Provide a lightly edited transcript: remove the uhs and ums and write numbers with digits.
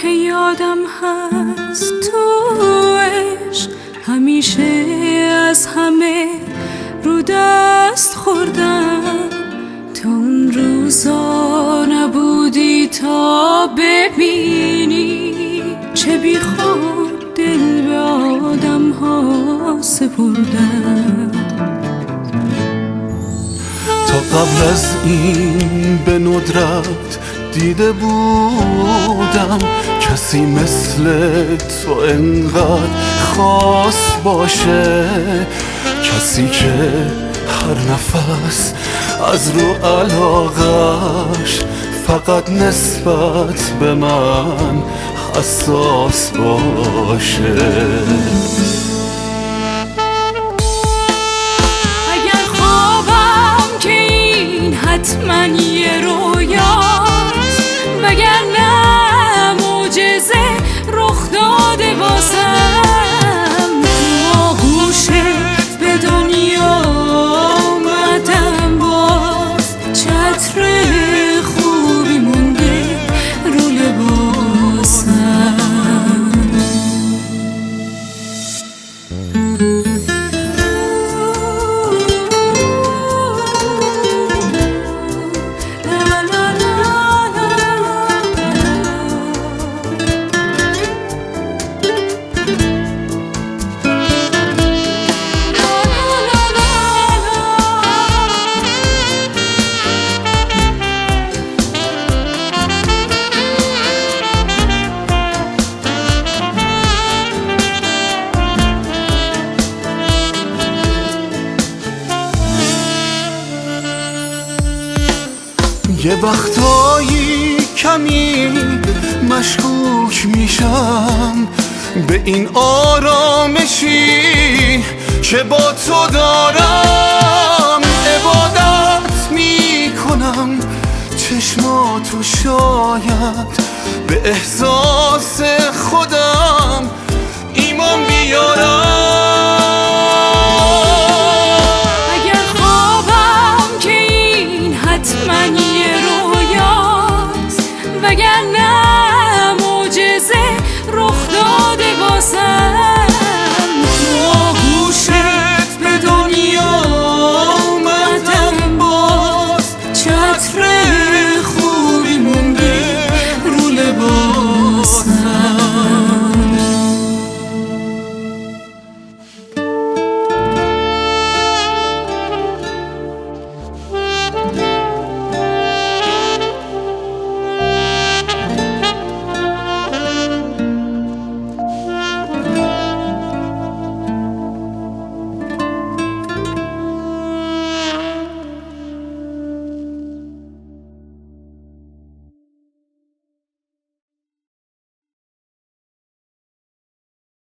که یادم هست تو عشق همیشه از همه رو دست خوردم. تو اون روزا نبودی تا ببینی چه بی خود دل به آدم ها سپردم. تا قبل از این به ندرت دیده بودم کسی مثل تو انقدر خاص باشه، کسی که هر نفس از رو علاقش فقط نسبت به من حساس باشه. اگر خوابم که این حتما یه رویاست، وگرنه معجزه رخ داده واسم. تو آغوشت به دنیا آمدم، باز چتر خوبی مونده رو لباسم. یه وقتایی کمی مشکوک میشم به این آرامشی که با تو دارم. عبادت میکنم چشماتو شاید به احساس خودم ایمان بیارم. اگر خوابم که این حتما